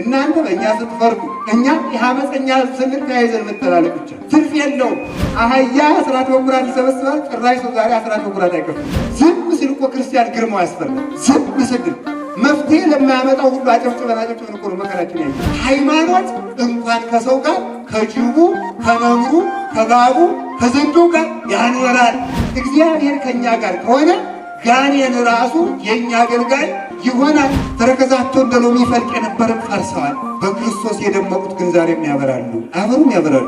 እናንተ በእኛ ስትፈርዱ እኛ የአመፀኛ ስንል ተያይዘን መተላለቅ ብቻ ትርፍ የለውም። አህያ አስራት በኩራት ይሰበስባል፣ ጭራሽ ሰው ዛሬ አስራት በኩራት አይከፍልም። ዝም ሲል እኮ ክርስቲያን ግርማው ያስፈራል። ዝም ሲል መፍትሄ ለማያመጣው ሁሉ አጨብጭበን እኮ ነው መከራችን ያየ። ሃይማኖት እንኳን ከሰው ጋር ከጅቡ ከነምሩ ከባቡ ከዘንዶ ጋር ያኖራል። እግዚአብሔር ከኛ ጋር ከሆነ ጋኔን ራሱ የኛ አገልጋይ ይሆናል። ተረከዛቸው እንደ ሎሚ ፈልቅ የነበረን ፈርሰዋል። በክርስቶስ የደመቁት ግን ዛሬም ያበራሉ። አበሩም ያበራሉ።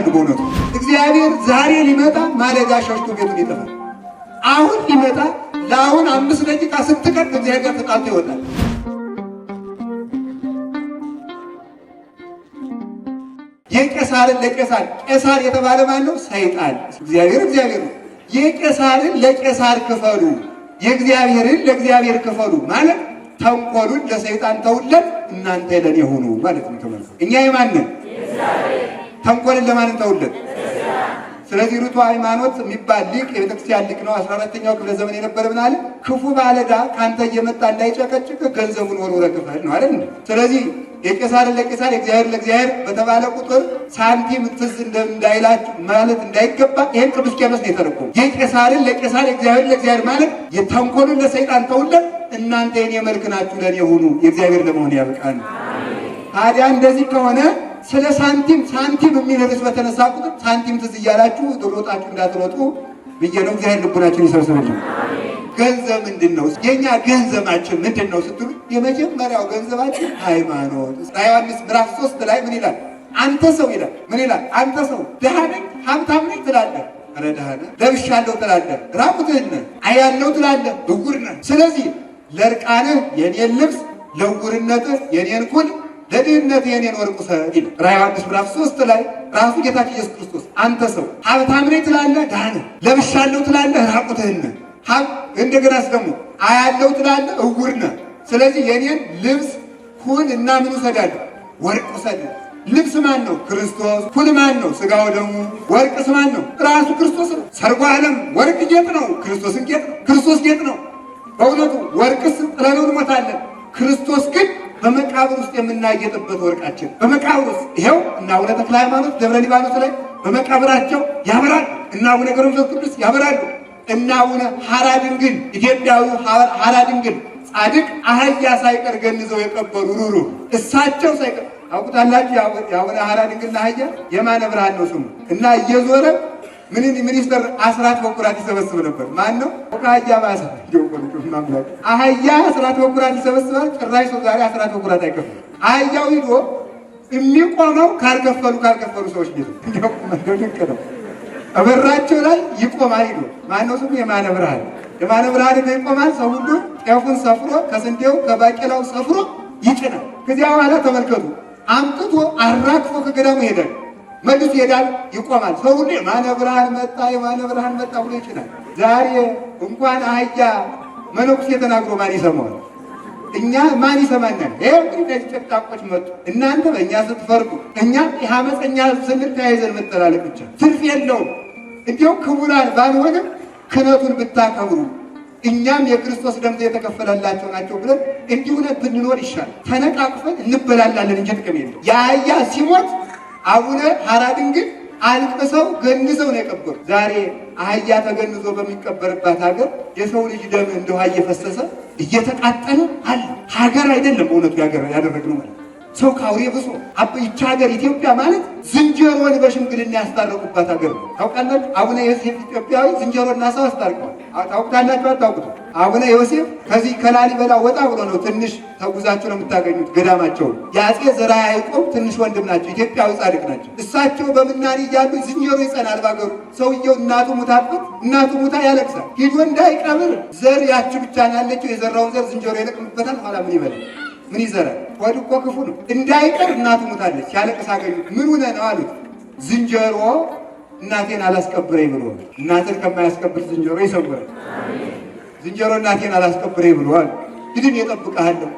በእውነቱ እግዚአብሔር ዛሬ ሊመጣ ማለዳ ሸሽቶ ቤቱን ይጠፋል። አሁን ሊመጣ ለአሁን 5 ደቂቃ ስትቀር እግዚአብሔር ጋር ተጣልቶ ይወጣል። የቄሳርን ለቄሳር ቄሳር የተባለ ማን ነው? ሰይጣን። እግዚአብሔር ነው። የቄሳርን ለቄሳር ክፈሉ፣ የእግዚአብሔርን ለእግዚአብሔር ክፈሉ ማለት ተንኮሉን ለሰይጣን ተውለት፣ እናንተ ለኔ ሁኑ ማለት ነው። ተመልከቱ፣ እኛ የማንን ተንኮልን ለማንን ተውለት? ስለዚህ ርቱ ሃይማኖት የሚባል ሊቅ የቤተክርስቲያን ሊቅ ነው። 14ኛው ክፍለ ዘመን የነበረ ምን አለ? ክፉ ባለዳ ካንተ እየመጣ እንዳይጨቀጭቅ ገንዘቡን ወርውረህ ክፈል ነው አይደል? ስለዚህ የቄሳርን ለቄሳር የእግዚአብሔር ለእግዚአብሔር በተባለ ቁጥር ሳንቲም ትዝ እንዳይላችሁ ማለት እንዳይገባ ይሄን ቅዱስ ቄርሎስ ነው የተረጎመው። የቄሳርን ለቄሳር የእግዚአብሔር ለእግዚአብሔር ማለት የተንኮሉን ለሰይጣን ተውለት፣ እናንተ የኔ መልክ ናችሁ ለኔ ሁኑ፣ የእግዚአብሔር ለመሆን ያብቃን። ታዲያ እንደዚህ ከሆነ ስለ ሳንቲም የሚል ርዕስ በተነሳ ቁጥር ሳንቲም ትዝ እያላችሁ ሮጣችሁ እንዳትሮጡ ብዬ ነው። እግዚአብሔር ልቡናችን ይሰብስብልን። ገንዘብ ምንድን ነው? የኛ ገንዘባችን ምንድን ነው ስትሉ የመጀመሪያው ገንዘባችን ሃይማኖት። ዮሐንስ ምዕራፍ 3 ላይ ምን ይላል? አንተ ሰው ይላል። ምን ይላል? አንተ ሰው ድሃ ነኝ ሀብታም ነኝ ትላለህ። ኧረ ድሃ ነህ። ለብሻለሁ ትላለህ። ራቁትህን ነህ። አያለሁ ትላለህ። እውር ነህ። ስለዚህ ለእርቃንህ የኔን ልብስ፣ ለእውርነትህ የኔን ኩል፣ ለድህነት የኔን ወርቅ ውሰድ ይላል። ዮሐንስ ምዕራፍ 3 ላይ ራሱ ጌታችን ኢየሱስ ክርስቶስ አንተ ሰው ሀብታም ነኝ ትላለህ፣ ድሃ ነህ። ለብሻለሁ ትላለህ፣ ራቁትህን ነህ። እንደገናስ ደግሞ አያለው ትላለህ፣ እውር ነህ። ስለዚህ የኔን ልብስ ኩል እና ምን ውሰዳለሁ? ወርቅ ውሰድ። ልብስ ማን ነው? ክርስቶስ። ኩል ማን ነው? ሥጋው ደሙ። ወርቅስ ማን ነው? ራሱ ክርስቶስ ነው። ሰርጓ ዓለም ወርቅ ጌጥ ነው፣ ክርስቶስን ጌጥ ነው። ክርስቶስ ጌጥ ነው። በእውነቱ ወርቅስ ጥለነው እንሞታለን። ክርስቶስ ግን በመቃብር ውስጥ የምናጌጥበት ወርቃችን በመቃብር ውስጥ ይኸው እና አቡነ ተክለ ሃይማኖት ደብረ ሊባኖስ ላይ በመቃብራቸው ያበራል። እና አቡነ ገብረ መንፈስ ቅዱስ ያበራሉ። እና አቡነ ሐራ ድንግል ኢትዮጵያዊ ሐራ ድንግል ጻድቅ አህያ ሳይቀር ገንዘው የቀበሩ ሩሩ እሳቸው ሳይቀር አውቁታላችሁ። የአቡነ ሐራ ድንግል አህያ የማነ ብርሃን ነው ስሙ። እና እየዞረ ሚኒስተር አስራት በኩራት ይሰበስብ ነበር። ማን ነው? አህያ ባሰ አህያ አስራት በኩራት ይሰበስባል። ጭራሽ ሰው ዛሬ አስራት በኩራት አይከፍልም። አህያው ሂዶ የሚቆመው ካልከፈሉ ሰዎች ቤት ነው። በራቸው ላይ ይቆማል። ሂዶ ማነው ስሙ? የማነ ብርሃን። የማነ ብርሃን ይቆማል። ሰው ሁሉ ጤፉን ሰፍሮ ከስንዴው ከባቄላው ሰፍሮ ይጭናል። ከዚያ በኋላ ተመልከቱ፣ አምጥቶ አራክፎ ከገዳሙ ይሄዳል። መልሶ ይሄዳል፣ ይቆማል። ሰው ሁሉ የማነ ብርሃን መጣ፣ የማነ ብርሃን መጣ ብሎ ይጭናል። ዛሬ እንኳን አህያ መነኩሴ ተናግሮ ማን ይሰማዋል? እኛ ማን ይሰማናል? ይሄ እንግዲህ እነዚህ ጨቅጣቆች መጡ። እናንተ በእኛ ስትፈርዱ እኛ የአመፀኛ ስንል ተያይዘን መተላለቅ ብቻ ትርፍ የለውም። እንዲያው ክቡራን ባንሆንም ክህነቱን ብታከብሩ እኛም የክርስቶስ ደም የተከፈለላቸው ናቸው ብለን እንዲህ እውነት ብንኖር ይሻል። ተነቃቅፈን እንበላላለን እንጂ ጥቅም የለው። የአህያ ሲሞት አቡነ ሐራ ድንግል አልቅሰው ገንዘው ነው የቀበሩ። ዛሬ አህያ ተገንዞ በሚቀበርባት ሀገር የሰው ልጅ ደም እንደ ውሃ እየፈሰሰ እየተቃጠለ አለ። ሀገር አይደለም በእውነቱ ያደረግነው ማለት ሰው ካውሬ ብሶ ይቺ ሀገር ኢትዮጵያ ማለት ዝንጀሮን በሽምግልና ያስታረቁባት ሀገር ነው። ታውቃላችሁ? አቡነ ዮሴፍ ኢትዮጵያዊ ዝንጀሮና ሰው አስታርቀዋል። ታውቁታላችሁ? አታውቁት? አቡነ ዮሴፍ ከዚህ ከላሊበላ ወጣ ብሎ ነው ትንሽ ተጉዛችሁ ነው የምታገኙት ገዳማቸውን። የአፄ ዘርዓ ያዕቆብ ትንሽ ወንድም ናቸው። ኢትዮጵያዊ ጻድቅ ናቸው። እሳቸው በምናኔ እያሉ ዝንጀሮ ይጸናል ባገሩ። ሰውየው እናቱ ሙታበት እናቱ ሙታ ያለቅሳል። ሂዶ እንዳይቀብር ዘር ያች ብቻ ያለችው የዘራውን ዘር ዝንጀሮ ይለቅምበታል። ኋላ ምን ይበላል? ምን ይዘራል? ሆድ እኮ ክፉ ነው። እንዳይቀር እናቱ ሙታለች። ያለቅስ አገኙት። ምን ሆነ ነው አሉት። ዝንጀሮ እናቴን አላስቀብረኝ ብሎ። እናትን ከማያስቀብር ዝንጀሮ ይሰውራል። ዝንጀሮ እናቴን አላስቀብረኝ ብሎ አሉ። ሂድን እጠብቅልሃለሁ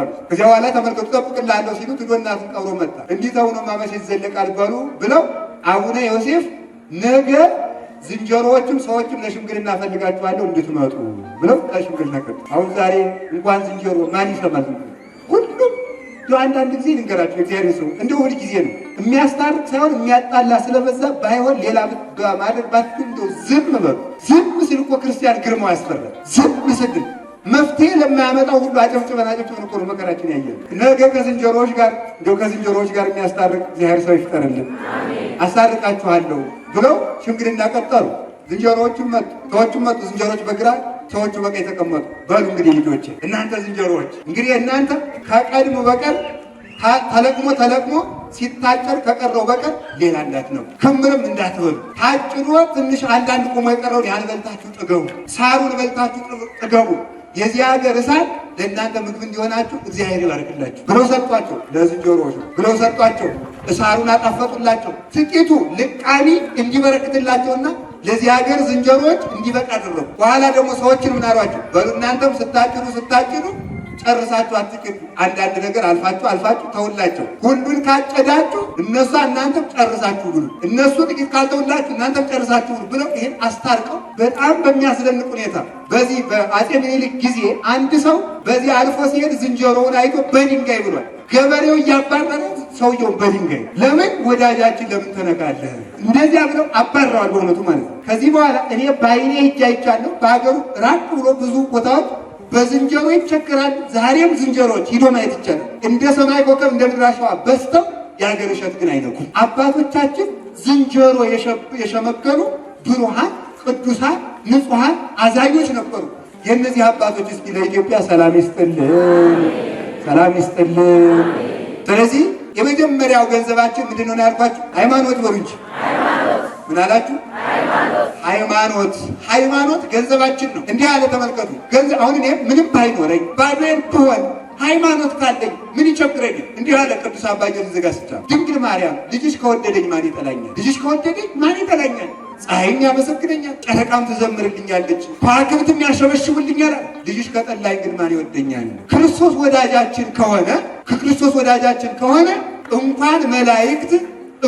አሉ። ከዚያ በኋላ ተመልከቱ፣ እጠብቅልሃለሁ ሲሉት ሂዶ እናቱን ቀብሮ መጣ። እንዲህ ተውኖ ማመሽ ይዘለቃል በሉ ብለው አቡነ ዮሴፍ ነገ ዝንጀሮዎችም ሰዎችም ለሽምግልና ፈልጋችኋለሁ እንድትመጡ ብለው ለሽምግልና ቀጡ። አሁን ዛሬ እንኳን ዝንጀሮ ማን ይሰማል? አንዳንድ ጊዜ ልንገራችሁ እግዚአብሔር ሰው እንደው ሁል ጊዜ ነው የሚያስታርቅ ሳይሆን የሚያጣላ ስለበዛ ባይሆን ሌላ ማድረግ ባትንዶ ዝም በሉ። ዝም ሲል እኮ ክርስቲያን ግርማው ያስፈራል። ዝም ሲል መፍትሄ ለማያመጣው ሁሉ አጨብጭበን እኮ ነው መከራችን ያየን። ነገ ከዝንጀሮዎች ጋር እንደው ከዝንጀሮዎች ጋር የሚያስታርቅ እግዚአብሔር ሰው ይፍጠርልን። አስታርቃችኋለሁ ብለው ሽምግልና ቀጠሩ። ዝንጀሮዎቹም መጡ፣ ሰዎቹም መጡ። ዝንጀሮዎች በግራ ሰዎቹ በቀኝ ተቀመጡ። በሉ እንግዲህ ልጆቼ እናንተ ዝንጀሮዎች እንግዲህ እናንተ ከቀድሞ በቀር ተለቅሞ ሲታጨር ከቀረው በቀር ሌላ እንዳትነኩ፣ ክምርም እንዳትበሉ። ታጭዶ ትንሽ አንዳንድ ቆሞ የቀረውን ያን በልታችሁ ጥገቡ፣ ሳሩን በልታችሁ ጥገቡ። የዚህ ሀገር እሳት ለእናንተ ምግብ እንዲሆናችሁ እግዚአብሔር ይባርክላችሁ ብለው ሰጧቸው። ለዝንጀሮዎች ብለው ሰጧቸው። እሳሩን አጣፈጡላቸው። ጥቂቱ ልቃሚ እንዲበረክትላቸውና ለዚህ ሀገር ዝንጀሮዎች እንዲበቃ አደረጉ። በኋላ ደግሞ ሰዎችን ምን አሏቸው? በሉ እናንተም ስታጭዱ ጨርሳችሁ አትጭዱ። አንዳንድ ነገር አልፋችሁ ተውላቸው። ሁሉን ካጨዳችሁ እነሱ እናንተም ጨርሳችሁ ብሉ፣ እነሱ ጥቂት ካልተውላችሁ እናንተም ጨርሳችሁ ብሉ ብለው ይሄን አስታርቀው በጣም በሚያስደንቅ ሁኔታ በዚህ በአፄ ምኒልክ ጊዜ አንድ ሰው በዚህ አልፎ ሲሄድ ዝንጀሮውን አይቶ በድንጋይ ብሏል። ገበሬው እያባረረ ሰውየውን በድንጋይ ለምን ወዳጃችን ለምን ተነካለህ እንደዚያ ብለው አባረዋል። በእውነቱ ማለት ነው። ከዚህ በኋላ እኔ በዓይኔ ሄጄ አይቻለሁ። በሀገሩ ራቅ ብሎ ብዙ ቦታዎች በዝንጀሮ ይቸገራል። ዛሬም ዝንጀሮዎች ሂዶ ማየት ይቻላል። እንደ ሰማይ ኮከብ እንደ ምድር አሸዋ በዝተው የሀገር እሸት ግን አይነኩም። አባቶቻችን ዝንጀሮ የሸመገሉ ብሩሃን፣ ቅዱሳን፣ ንጹሐን፣ አዛኞች ነበሩ። የእነዚህ አባቶች እስኪ ለኢትዮጵያ ሰላም ይስጥልን፣ ሰላም ይስጥልን። ስለዚህ የመጀመሪያው ገንዘባችን ምንድን ነው ያልኳችሁ? ሃይማኖት በሉ እንጂ ምን አላችሁ? ሃይማኖት ገንዘባችን ነው። እንዲህ አለ ተመልከቱ። ገንዘብ አሁን እኔ ምንም ባይኖረኝ ባዶዬን ብሆን ሃይማኖት ካለኝ ምን ይቸግረኛል? እንዲህ አለ ቅዱስ አባ ጊዮርጊስ ዘጋስጫ። ድንግል ማርያም ልጅሽ ከወደደኝ ማን ይጠላኛል? ልጅሽ ከወደደኝ ማን ይጠላኛል? ፀሐይም ያመሰግነኛል፣ ጨረቃም ትዘምርልኛለች፣ ከዋክብትም ያሸበሽቡልኛል። ልጅሽ ከጠላኝ ግን ማን ይወደኛል? ክርስቶስ ወዳጃችን ከሆነ እንኳን መላእክት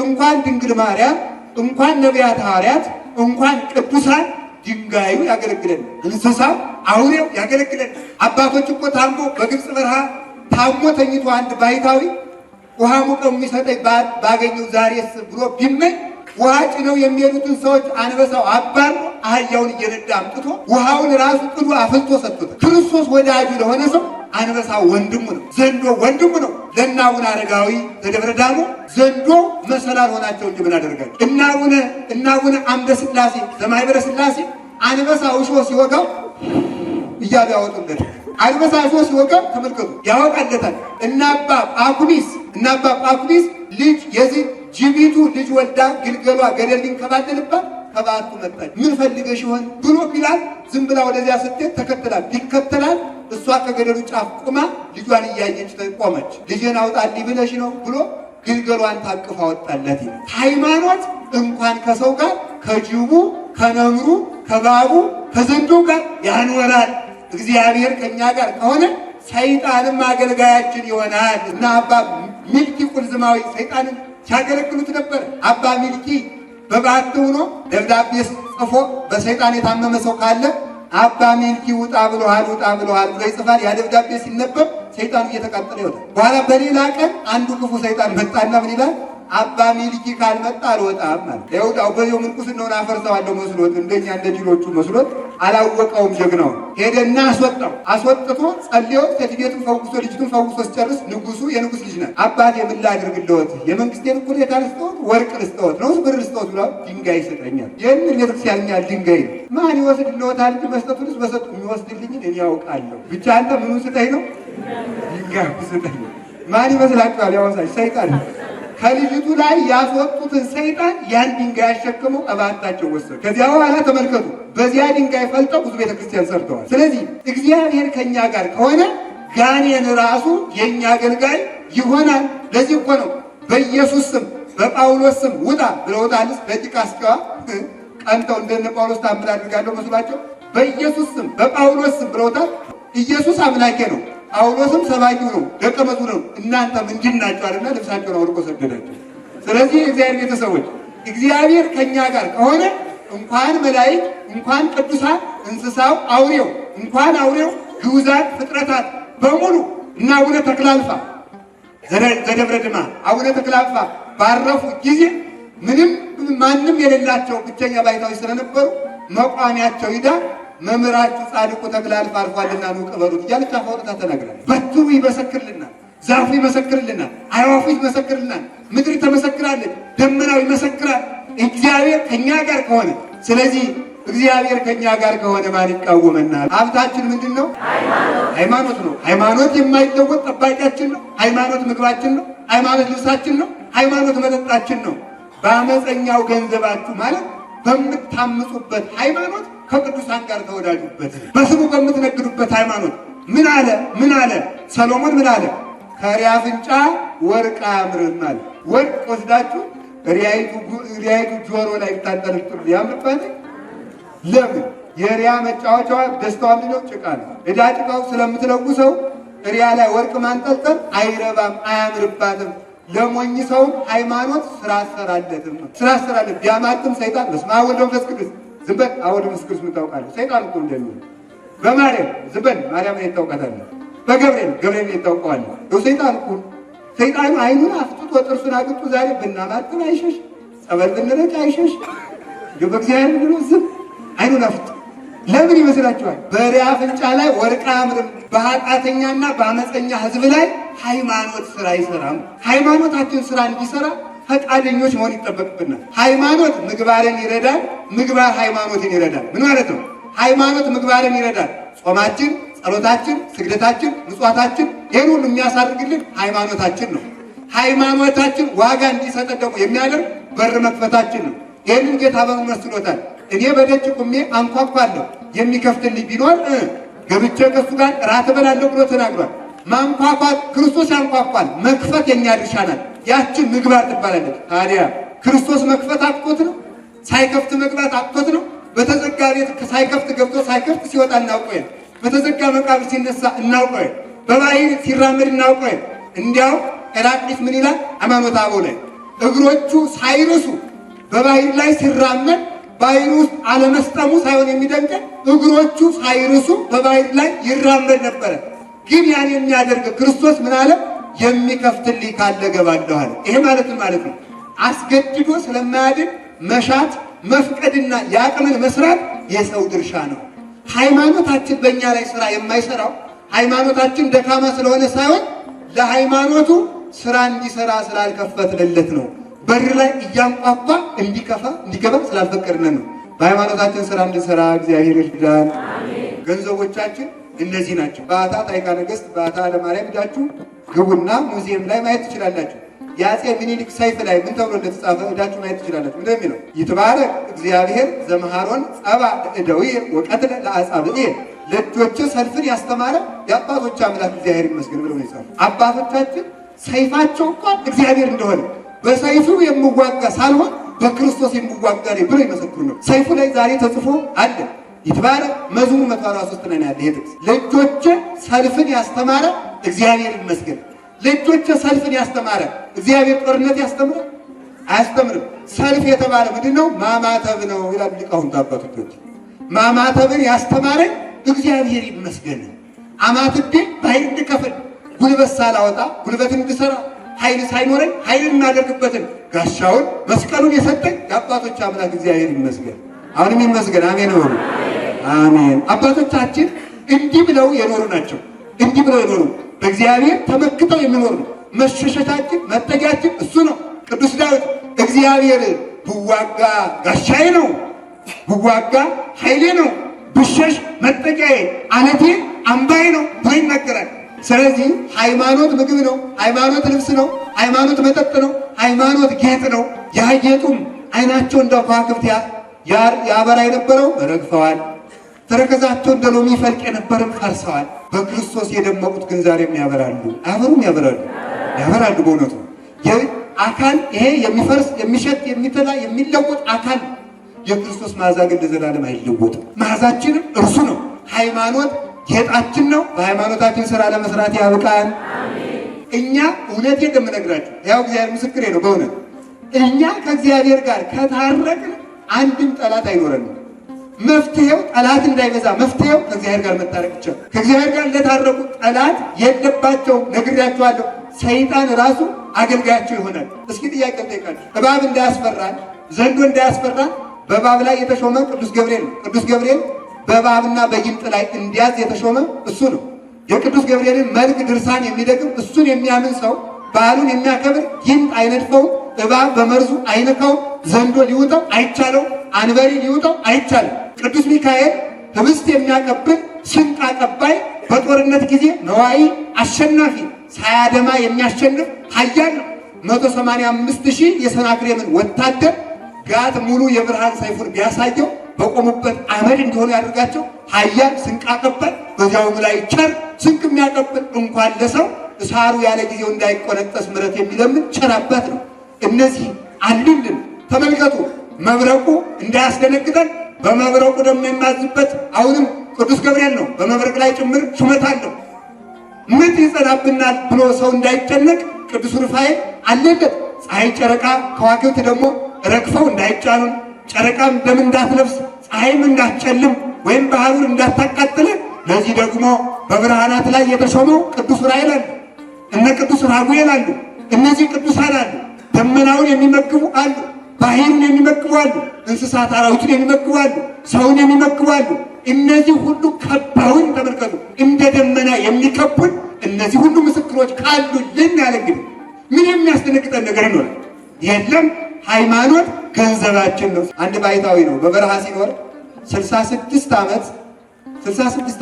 እንኳን ድንግል ማርያም እንኳን ነቢያት ሐዋርያት እንኳን ቅዱሳን ድንጋዩ ያገለግለን፣ እንስሳው አውሬው ያገለግለን። አባቶች እኮ ታሞ በግብፅ በረሃ ታሞ ተኝቶ አንድ ባይታዊ ውሃ ሙቀው የሚሰጠኝ ባገኘው ዛሬስ ብሎ ቢመኝ ውሃ ጭነው የሚሄዱትን ሰዎች አንበሳው አባሮ አህያውን እየነዳ አምጥቶ ውሃውን ራሱ ጥሎ አፍልቶ ሰጥቶታል። ክርስቶስ ወዳጁ ለሆነ ሰው አንበሳ ወንድሙ ነው፣ ዘንዶ ወንድሙ ነው። ለእነ አቡነ አረጋዊ ዘደብረ ዳሞ ዘንዶ መሰላል ሆናቸው እንጂ ምን አደረጋቸው? እነ አቡነ አምደ ሥላሴ ዘማኅበረ ሥላሴ አንበሳ እሾህ ሲወጋው እያሉ ያወጡለት። አንበሳ እሾህ ሲወጋው ተመልከቱ ያወጣለታል። እነ አባ ጳኩሚስ ልጅ የዚህ ጅቢቱ ልጅ ወልዳ ግልገሏ ገደል ሊንከባለልባት ከባቱ መጣች። ምን ፈልገሽ ይሆን ብሎ ቢላት ዝም ብላ ወደዚያ ስትሄድ ቢከተላት እሷ ከገደሉ ጫፍ ቁማ ልጇን እያየች ቆመች። ልጄን አውጣልኝ ብለሽ ነው ብሎ ግልገሏን ታቅፋ ወጣለት። ሃይማኖት እንኳን ከሰው ጋር ከጅቡ፣ ከነምሩ፣ ከባቡ፣ ከዘንዶ ጋር ያኖራል። እግዚአብሔር ከኛ ጋር ከሆነ ሰይጣንም አገልጋያችን ይሆናል እና አባ ሚልኪ ቁልዝማዊ ሰይጣንን ሲያገለግሉት ነበር። አባ ሚልኪ በባት ሆኖ ደብዳቤ ጽፎ በሰይጣን የታመመ ሰው ካለ አባ ሚልኪ ውጣ ብሎሃል ብሎ ይጽፋል። ያ ደብዳቤ ሲነበብ ሰይጣኑ እየተቃጠለ ይወጣል። በኋላ በሌላ ቀን አንዱ ክፉ ሰይጣን መጣና ምን ይላል? አባ ሚልኪ ካልመጣ አልወጣም ማለት ይኸው በዚያው ምንኩስ እንደሆነ አፈርሰዋለሁ መስሎት እንደኛ እንደ ጅሎቹ መስሎት አላወቀውም። ጀግናው ሄደና አስወጥቶ ጸልዮ ሴትቤቱን ፈውሶ ልጅቱን ፈውሶ ሲጨርስ ንጉሱ የንጉስ ልጅ ናት። አባቴ ምን ላድርግልዎት? የመንግስቴን እኩሌታ ልስጥዎት? ወርቅ ልስጥዎት ነው ብር ልስጥዎት? ብለው ድንጋይ ይሰጠኛል። ይህንን ቤተክርስቲያንኛል ድንጋይ ነው ማን ይወስድልዎታል? መስጠቱንስ በሰጡ የሚወስድልኝን እኔ ያውቃለሁ። ብቻ አንተ ምኑ ስጠኝ ነው? ድንጋይ ስጠኝ። ማን ይመስላችኋል? ያወሳች ሰይጣን ከልጅቱ ላይ ያስወጡትን ሰይጣን ያን ድንጋይ ያሸክመው እባታቸው ወሰዱ። ከዚያ በኋላ ተመልከቱ፣ በዚያ ድንጋይ ፈልጠው ብዙ ቤተክርስቲያን ሰርተዋል። ስለዚህ እግዚአብሔር ከኛ ጋር ከሆነ ጋኔን ራሱ የኛ አገልጋይ ይሆናል። ለዚህ እኮ ነው በኢየሱስ ስም በጳውሎስ ስም ውጣ ብለውታልስ። በዲቃስቄዋ ቀንተው እንደነ ጳውሎስ ታምር አድርጋለሁ መስሏቸው በኢየሱስ ስም በጳውሎስ ስም ብለውታል። ኢየሱስ አምላኬ ነው፣ ጳውሎስም ሰባኪው ነው፣ ደቀ መዝሙር ነው። እናንተ ምንድን ናችሁ አለና ልብሳቸውን አውልቆ ሰደዳቸው። ስለዚህ እግዚአብሔር ቤተሰቦች እግዚአብሔር ከኛ ጋር ከሆነ እንኳን መላእክት እንኳን ቅዱሳን እንስሳው እንኳን አውሬው ግዑዛን ፍጥረታት በሙሉ እና አቡነ ተክላልፋ ዘደብረ ድማ አቡነ ተክለ አባ ባረፉ ጊዜ ምንም ማንም የሌላቸው ብቸኛ ባይታዊ ስለነበሩ መቋሚያቸው ሂዳ መምህራችሁ ጻድቁ ተክለ አልፍ አርፏልና ነው ቅበሩት እያለች አፋውጣ ተናግራለች። በትሩ ይመሰክርልናል፣ ዛፉ ይመሰክርልናል፣ አዕዋፉ ይመሰክርልናል፣ ምድር ተመሰክራለች፣ ደመናው ይመሰክራል። እግዚአብሔር ከኛ ጋር ከሆነ ስለዚህ እግዚአብሔር ከኛ ጋር ከሆነ ማን ይቃወመናል? ሀብታችን ምንድን ነው? ሃይማኖት ነው። ሃይማኖት የማይለወጥ ጠባቂያችን ነው። ሃይማኖት ምግባችን ነው። ሃይማኖት ልብሳችን ነው። ሃይማኖት መጠጣችን ነው። በአመፀኛው ገንዘባችሁ ማለት በምታምፁበት ሃይማኖት ከቅዱሳን ጋር ተወዳጁበት። በስሙ በምትነግዱበት ሃይማኖት ምን አለ ሰሎሞን ምን አለ? ከሪያ አፍንጫ ወርቅ አያምርም አለ። ወርቅ ወስዳችሁ ሪያይቱ ጆሮ ላይ ብታንጠለጥሉ ያምርባል? ለምን? የሪያ መጫወቻዋ ደስታዋ ምንድነው? ጭቃ ነው። ዕዳ ጭቃው ስለምትለውሰው ሪያ ላይ ወርቅ ማንጠልጠል አይረባም፣ አያምርባትም። ለሞኝ ሰው ሃይማኖት ስራ አሰራለትም። ስራ አሰራለት ቢያማትም ሰይጣን በስመ አብ ወወልድ ወመንፈስ ቅዱስ ዝም በል። አብ ወልድ መንፈስ ቅዱስ ምን ታውቃለህ? ሰይጣን እኮ እንደሚሆን በማርያም ዝም በል። ማርያምን ታውቃታለህ? ገብርኤል ታውቀዋለህ? ሰይጣን እኮ ሰይጣኑ አይኑን አፍጥጦ ጥርሱን አግጦ ዛሬ ብናማትም አይሸሽ፣ ጸበል ብንረጭ አይሸሽ። በእግዚአብሔር ብሎ ዝም አይኑን አፍጥጦ ለምን ይመስላችኋል? በሪያ አፍንጫ ላይ ወርቅ አያምርም። በኃጢአተኛና በአመፀኛ ሕዝብ ላይ ሃይማኖት ስራ አይሰራም። ሃይማኖታችን ስራ እንዲሰራ ፈቃደኞች መሆን ይጠበቅብናል። ሃይማኖት ምግባርን ይረዳል፣ ምግባር ሃይማኖትን ይረዳል። ምን ማለት ነው? ሃይማኖት ምግባርን ይረዳል። ጾማችን፣ ጸሎታችን፣ ስግደታችን፣ ምጽዋታችን ይህን ሁሉ የሚያሳርግልን ሃይማኖታችን ነው። ሃይማኖታችን ዋጋ እንዲሰጠን ደግሞ የሚያደርግ በር መክፈታችን ነው። ይህንን ጌታ በምን መስሎታል? እኔ በደጅ ቁሜ አንኳኳለሁ፣ የሚከፍትልኝ ቢኖር ገብቼ ከሱ ጋር እራት እበላለሁ ብሎ ተናግሯል። ማንኳኳት ክርስቶስ ያንኳኳል፣ መክፈት የኛ ድርሻ ናት። ያችን ምግባር ትባላለች። ታዲያ ክርስቶስ መክፈት አቅቶት ነው? ሳይከፍት መግባት አቅቶት ነው? በተዘጋ ቤት ሳይከፍት ገብቶ ሳይከፍት ሲወጣ እናውቀው፣ በተዘጋ መቃብር ሲነሳ እናውቀው፣ በባሕር ሲራመድ እናውቀው። እንዲያው ሄራቅሊስ ምን ይላል? ሃይማኖተ አበው ላይ እግሮቹ ሳይርሱ በባሕር ላይ ሲራመድ ባሕር ውስጥ አለመስጠሙ ሳይሆን የሚደንቀን እግሮቹ ሳይርሱ በባሕር ላይ ይራመድ ነበረ። ግን ያን የሚያደርግ ክርስቶስ ምን አለ? የሚከፍትልኝ ካለ እገባለሁ አለ። ይሄ ማለት ነው አስገድዶ ስለማያድን መሻት መፍቀድና የአቅምን መስራት የሰው ድርሻ ነው። ሃይማኖታችን በእኛ ላይ ስራ የማይሰራው ሃይማኖታችን ደካማ ስለሆነ ሳይሆን ለሃይማኖቱ ስራ እንዲሰራ ስላልከፈትንለት ነው። በር ላይ እያንኳኳ እንዲገባ ስላልፈቀድን ነው። በሃይማኖታችን ስራ እንድንሰራ እግዚአብሔር ይርዳን። ገንዘቦቻችን እነዚህ ናቸው። በአታ ታይካ ነገሥት በአታ ለማርያም ሄዳችሁ ግቡና ሙዚየም ላይ ማየት ትችላላችሁ። የአፄ ምኒልክ ሰይፍ ላይ ምን ተብሎ እንደተጻፈ ሄዳችሁ ማየት ትችላላችሁ። ምንድን ነው የሚለው? ይትባረክ እግዚአብሔር ዘመሃሮን ጸባ እደዊየ ወቀትለ ለአጻብዕየ፣ ለእጆቼ ሰልፍን ያስተማረ የአባቶች አምላክ እግዚአብሔር ይመስገን ብለው ነው የጻፉ። አባቶቻችን ሰይፋቸው እንኳን እግዚአብሔር እንደሆነ በሰይፉ የምዋጋ ሳልሆን በክርስቶስ የምዋጋ ነኝ ብለው ይመሰክሩ ነው። ሰይፉ ላይ ዛሬ ተጽፎ አለ። ይትባረክ መዝሙር 143 ላይ ያለ ይሄ ጥቅስ ለእጆቼ ሰልፍን ያስተማረ እግዚአብሔር ይመስገን። ለእጆቼ ሰልፍን ያስተማረ እግዚአብሔር ጦርነት ያስተምራል? አያስተምርም። ሰልፍ የተባለ ምንድን ነው? ማማተብ ነው ይላሉ ሊቃውንት አባቶች። ማማተብን ያስተማረኝ እግዚአብሔር ይመስገን። አማትቤ ባሕር እንድከፍል ጉልበት ሳላወጣ ጉልበት እንድሰራ ኃይል ሳይኖረኝ ኃይል እናደርግበትን ጋሻውን መስቀሉን የሰጠኝ የአባቶች አምላክ እግዚአብሔር ይመስገን። አሁንም ይመስገን። አሜን ነው። አሜን። አባቶቻችን እንዲህ ብለው የኖሩ ናቸው። እንዲህ ብለው የኖሩ በእግዚአብሔር ተመክተው የሚኖሩ ነው። መሸሸታችን መጠጊያችን እሱ ነው። ቅዱስ ዳዊት እግዚአብሔር ብዋጋ ጋሻዬ ነው፣ ብዋጋ ኃይሌ ነው፣ ብሸሽ መጠጊያዬ፣ አለቴ፣ አምባዬ ነው ብሎ ይናገራል። ስለዚህ ሃይማኖት ምግብ ነው። ሃይማኖት ልብስ ነው። ሃይማኖት መጠጥ ነው። ሃይማኖት ጌጥ ነው። ያጌጡም አይናቸው እንደ ከዋክብት ያበራ የነበረው ረግፈዋል። ተረከዛቸው እንደ ሎሚ ፈልቅ የነበረም ፈርሰዋል። በክርስቶስ የደመቁት ግን ዛሬም ያበራሉ። አያበሩም? ያበራሉ። በእውነቱ አካል ይሄ የሚፈርስ የሚሸት የሚተላ የሚለወጥ አካል የክርስቶስ መዓዛ ግን ለዘላለም አይለወጥም። መዓዛችንም እርሱ ነው። ሃይማኖት ጌጣችን ነው። በሃይማኖታችን ስራ ለመስራት ያብቃን። እኛ እውነቴን እንደምነግራችሁ ያው እግዚአብሔር ምስክሬ ነው። በእውነት እኛ ከእግዚአብሔር ጋር ከታረቅን አንድም ጠላት አይኖረንም። መፍትሄው ጠላት እንዳይበዛ መፍትሄው ከእግዚአብሔር ጋር መታረቅ ይቻላል። ከእግዚአብሔር ጋር ለታረቁ ጠላት የለባቸውም። ነግሬያችኋለሁ። ሰይጣን ራሱ አገልጋያቸው ይሆናል። እስኪ ጥያቄ ልጠይቃችሁ። እባብ እንዳያስፈራን፣ ዘንዶ እንዳያስፈራን በእባብ ላይ የተሾመ ቅዱስ ገብርኤል ነው። ቅዱስ ገብርኤል በእባብና በጊንጥ ላይ እንዲያዝ የተሾመ እሱ ነው። የቅዱስ ገብርኤልን መልክ ድርሳን የሚደግም እሱን የሚያምን ሰው በዓሉን የሚያከብር ጊንጥ አይነድፈውም፣ እባብ በመርዙ አይነካውም፣ ዘንዶ ሊውጠው አይቻለው፣ አንበሪ ሊውጠው አይቻልም። ቅዱስ ሚካኤል ህብስት የሚያቀብል ስንቅ አቀባይ፣ በጦርነት ጊዜ ነዋይ አሸናፊ፣ ሳያደማ የሚያሸንፍ ኃያል ነው። 185,000 የሰናክሬምን ወታደር ጋት ሙሉ የብርሃን ሰይፉን ቢያሳየው በቆሙበት አመድ እንዲሆኑ ያደርጋቸው ኃያል ስንቅ አቀባይ፣ በዚያውም ላይ ቸር ስንቅ የሚያቀብል እንኳን ለሰው እሳሩ ያለ ጊዜው እንዳይቆነጠስ ምሕረት የሚለምን ቸር አባት ነው። እነዚህ አሉልን። ተመልከቱ፣ መብረቁ እንዳያስደነግጠን በመብረቁ ደግሞ የማዝበት አሁንም ቅዱስ ገብርኤል ነው። በመብረቅ ላይ ጭምር ሹመት አለው። ምጥ ይጸናብናል ብሎ ሰው እንዳይጨነቅ ቅዱስ ሩፋኤል አለለት። ፀሐይ፣ ጨረቃ፣ ከዋክብት ደግሞ ረግፈው እንዳይጫኑን፣ ጨረቃም ደም እንዳትለብስ፣ ፀሐይም እንዳትጨልም ወይም ባህሩን እንዳታቃጥለን። ለዚህ ደግሞ በብርሃናት ላይ የተሾመው ቅዱስ ዑራኤል አለ፣ እነ ቅዱስ ራጉኤል አሉ። እነዚህ ቅዱሳን አሉ። ደመናውን የሚመግቡ አሉ፣ ባህሩን የሚመግቡ አሉ፣ እንስሳት አራዊቱን የሚመግቡ አሉ፣ ሰውን የሚመግቡ አሉ። እነዚህ ሁሉ ከባውን ተመልከቱ፣ እንደ ደመና የሚከቡን እነዚህ ሁሉ ምስክሮች ካሉልን ያለ እንግዲህ ምን የሚያስደነግጠን ነገር ይኖራል? የለም። ሃይማኖት ገንዘባችን ነው። አንድ ባይታዊ ነው በበረሃ ሲኖር 66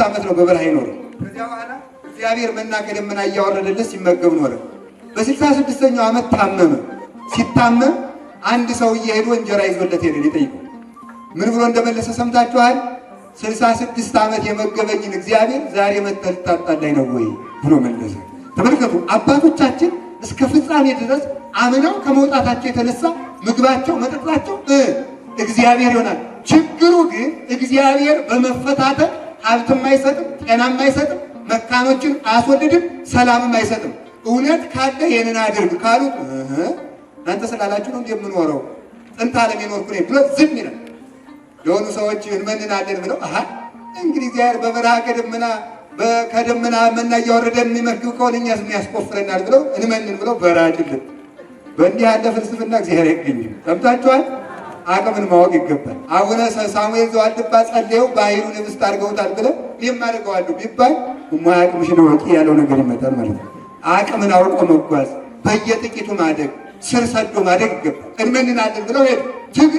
ዓመት ነው በበረሃ ይኖር። ከዚያ በኋላ እግዚአብሔር መና ከደመና እያወረደለት ሲመገብ ኖረ። በ66ኛው ዓመት ታመመ። ሲታመም አንድ ሰውዬ ሄዶ እንጀራ ይዞለት ሄደ ሊጠይቀው። ምን ብሎ እንደመለሰ ሰምታችኋል? 66 ዓመት የመገበኝን እግዚአብሔር ዛሬ መጥተህ ልታጣላኝ ነው ወይ ብሎ መለሰ። ተመልከቱ፣ አባቶቻችን እስከ ፍጻሜ ድረስ አምነው ከመውጣታቸው የተነሳ ምግባቸው መጠጣቸው እግዚአብሔር ይሆናል። ችግሩ ግን እግዚአብሔር በመፈታተን ሀብትም አይሰጥም፣ ጤናም አይሰጥም፣ መካኖችን አያስወድድም፣ ሰላምም አይሰጥም። እውነት ካለ ይህንን አድርግ ካሉት እናንተ ስላላችሁ ነው እንደምኖረው ጥንት ዓለም የኖርኩ ነኝ ብሎ ዝም ይላል። የሆኑ ሰዎች እንመንናለን ብለው እንግዲህ እግዚአብሔር በበረሃ ከደመና መና እያወረደ የሚመግብ ከሆነ እኛስ ያስቆፍረናል ብለው እንመንን ብለው በራጭልን። በእንዲህ ያለ ፍልስፍና እግዚአብሔር አይገኝም። ሰምታችኋል? አቅምን ማወቅ ይገባል። አቡነ ሳሙኤል ዘዋልድባ ጸልየው ባህሩን ህብስት አድርገውታል ብለው እኔም አድርገዋለሁ ቢባል አቅምሽን ወቂ ያለው ነገር ይመጣል ማለት ነው። አቅምን አውቆ መጓዝ፣ በየጥቂቱ ማደግ፣ ስር ሰዶ ማደግ ይገባል። እንመንናለን ብለው ሄዱ።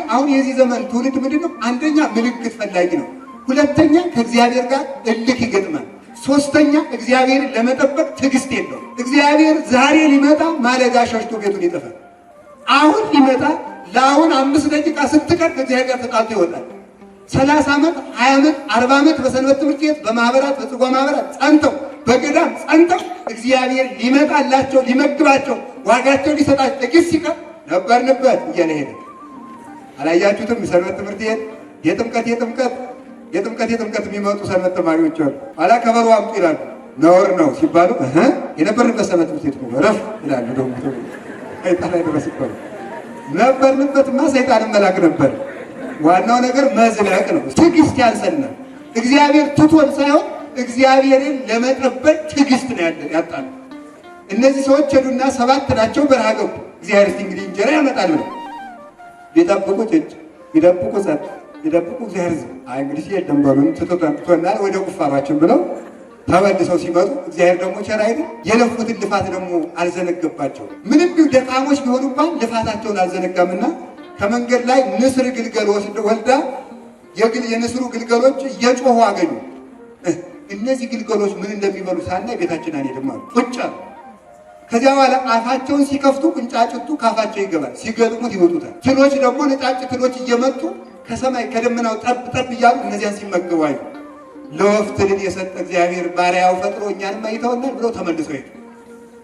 አሁን የዚህ ዘመን ትውልድ ምንድን ነው? አንደኛ ምልክት ፈላጊ ነው። ሁለተኛ ከእግዚአብሔር ጋር እልክ ይገጥማል። ሶስተኛ እግዚአብሔርን ለመጠበቅ ትዕግስት የለው። እግዚአብሔር ዛሬ ሊመጣ ማለዳ ሸሽቶ ቤቱን ይጠፋል። አሁን ሊመጣ ለአሁን 5 ደቂቃ ስትቀር ከእግዚአብሔር ጋር ተጣልቶ ይወጣል። 30 ዓመት 20 ዓመት 40 ዓመት በሰንበት ትምህርት ቤት በማህበራት በጽዋ ማህበራት ጸንተው በገዳም ጸንተው እግዚአብሔር ሊመጣላቸው ሊመግባቸው ዋጋቸው ሊሰጣቸው ጥቂት ሲቀር ነበርንበት እያለ ሄደ። አላያችሁትም? ሰንበት ትምህርት ቤት የጥምቀት የሚመጡ ሰንበት ተማሪዎች አሉ። ኋላ ከበሮ አምጡ ይላሉ። ነውር ነው ሲባሉ የነበርንበት ሰንበት ትምህርት ቤት ነው ረፍ ይላሉ። ደግሞ ሰይጣን አይደረስ ይባሉ ነበርንበትማ ሰይጣንን መላክ ነበር። ዋናው ነገር መዝለቅ ነው። ትዕግስት ያንሰናል። እግዚአብሔር ትቶን ሳይሆን እግዚአብሔርን ለመጠበቅ ትዕግስት ነው ያጣል። እነዚህ ሰዎች ሄዱና 7 ናቸው በረሃ ገቡ። እግዚአብሔር እንግዲህ እንጀራ ያመጣል ነው ቢጠብቁ ጭጭ ቢጠብቁ ጸጥ ቢጠብቁ እግዚአብሔር እንግዲህ የለም በሉን ትቶናል ወደ ቁፋሯችን ብለው ተመልሰው ሲመጡ እግዚአብሔር ደግሞ ቸር አይደል? የለፉትን ልፋት ደግሞ አልዘነገባቸው። ምንም ደካሞች ቢሆኑ እንኳን ልፋታቸውን አልዘነጋምና ከመንገድ ላይ ንስር ግልገል ወልዳ የንስሩ ግልገሎች እየጮሁ አገኙ። እነዚህ ግልገሎች ምን እንደሚበሉ ሳናይ ቤታችን አንሄድም አሉ። ቁጭ አሉ። ከዚያ በኋላ አፋቸውን ሲከፍቱ ቁንጫጭቱ ካፋቸው ይገባል፣ ሲገጥሙት ይወጡታል። ትሎች ደግሞ ነጫጭ ትሎች እየመጡ ከሰማይ ከደመናው ጠብ ጠብ እያሉ እነዚያን ሲመገቡ አዩ። ለወፍ ትልን የሰጠ እግዚአብሔር ባሪያው ፈጥሮ እኛንም አይተውናል ብለው ተመልሰው ሄዱ።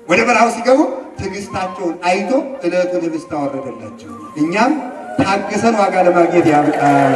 ወደ በረሃው ሲገቡ ትዕግስታቸውን አይቶ ዕለቱን ህብስት አወረደላቸው። እኛም ታግሰን ዋጋ ለማግኘት ያብቃል።